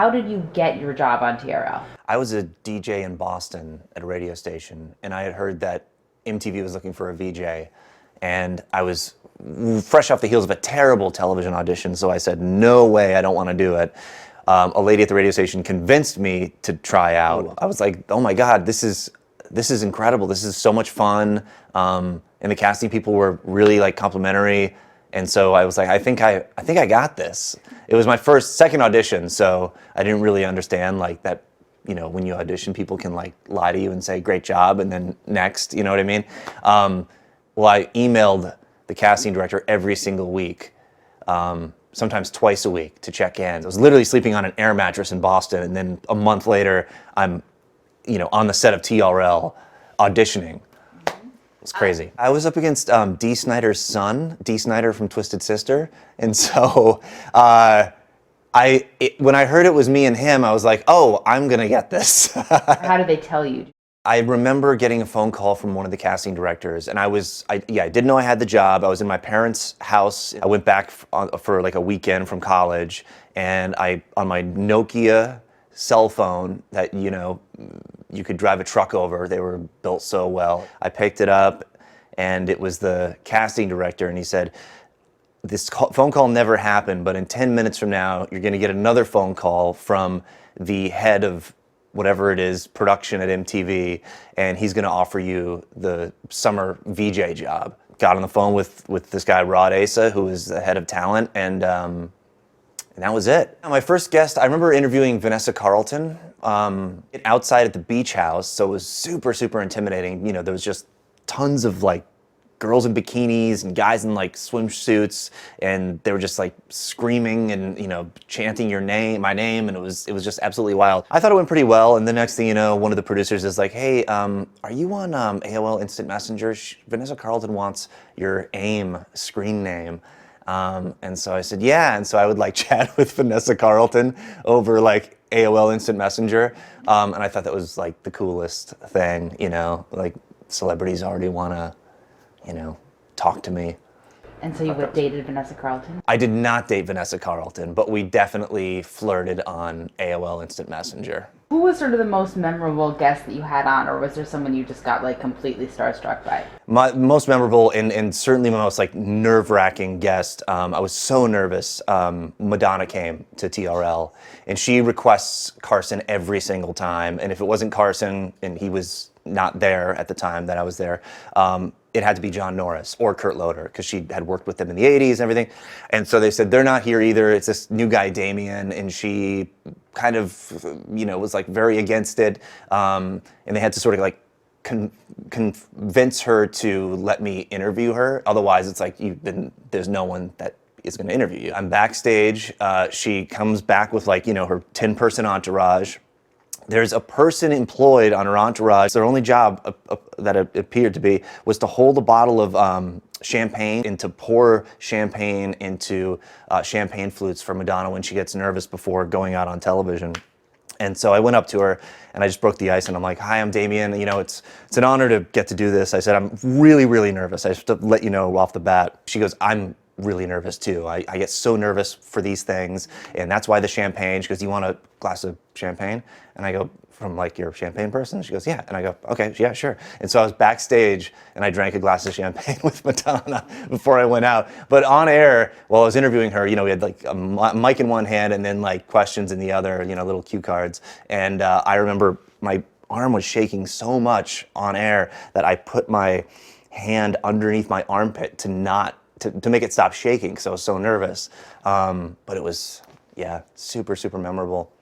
How did you get your job on TRL? I was a DJ in Boston at a radio station, and I had heard that MTV was looking for a VJ, and I was fresh off the heels of a terrible television audition, so I said, no way, I don't want to do it. A lady at the radio station convinced me to try out. I was like, oh my God, this is incredible. This is so much fun. And the casting people were really like complimentary. And so I was like, I think I got this. It was my second audition, so I didn't really understand like that, you know, when you audition, people can like lie to you and say, great job, and then next, you know what I mean? Well, I emailed the casting director every single week, sometimes twice a week to check in. I was literally sleeping on an air mattress in Boston, and then a month later, I'm, you know, on the set of TRL auditioning. It was crazy. I was up against Dee Snider's son, Dee Snider from Twisted Sister, and so when I heard it was me and him, I was like, oh, I'm gonna get this. How did they tell you? I remember getting a phone call from one of the casting directors, and I didn't know I had the job. I was in my parents' house. I went back for like a weekend from college, and on my Nokia cell phone that, you know, you could drive a truck over. They were built so well. I picked it up, and it was the casting director, and he said, this phone call never happened, but in 10 minutes from now, you're gonna get another phone call from the head of whatever it is, production at MTV, and he's gonna offer you the summer VJ job. Got on the phone with this guy, Rod Asa, who was the head of talent, and that was it. My first guest, I remember interviewing Vanessa Carlton outside at the beach house, so it was super, super intimidating. You know, there was just tons of like girls in bikinis and guys in like swimsuits, and they were just like screaming and, you know, chanting my name, and it was just absolutely wild. I thought it went pretty well, and the next thing you know, one of the producers is like, hey, are you on AOL Instant Messenger? Vanessa Carlton wants your AIM screen name. And so I said, yeah, and so I would like chat with Vanessa Carlton over like AOL Instant Messenger, and I thought that was like the coolest thing, you know, like celebrities already wanna, you know, talk to me. And so you would have dated Vanessa Carlton? I did not date Vanessa Carlton, but we definitely flirted on AOL Instant Messenger. Who was sort of the most memorable guest that you had on, or was there someone you just got like completely starstruck by? My most memorable and certainly my most like nerve-wracking guest, I was so nervous. Madonna came to TRL, and she requests Carson every single time, and if it wasn't Carson and he was not there at the time that I was there, it had to be John Norris or Kurt Loder, because she had worked with them in the 80s and everything. And so they said, they're not here either. It's this new guy, Damien, and she kind of, you know, was like very against it. And they had to sort of like convince her to let me interview her. Otherwise, it's like, there's no one that is going to interview you. I'm backstage. She comes back with like, you know, her 10-person entourage. There's a person employed on her entourage. Their only job that it appeared to be was to hold a bottle of champagne and to pour champagne into champagne flutes for Madonna when she gets nervous before going out on television. And so I went up to her and I just broke the ice, and I'm like, hi, I'm Damien. You know, it's an honor to get to do this. I said, I'm really, really nervous. I just have to let you know off the bat. She goes, I'm really nervous too. I get so nervous for these things, and that's why the champagne. She goes, do you want a glass of champagne? And I go, from like your champagne person? She goes, yeah. And I go, okay, yeah, sure. And so I was backstage and I drank a glass of champagne with Madonna before I went out. But on air, while I was interviewing her, you know, we had like a mic in one hand and then like questions in the other, you know, little cue cards. And I remember my arm was shaking so much on air that I put my hand underneath my armpit to make it stop shaking, because I was so nervous. But it was, yeah, super, super memorable.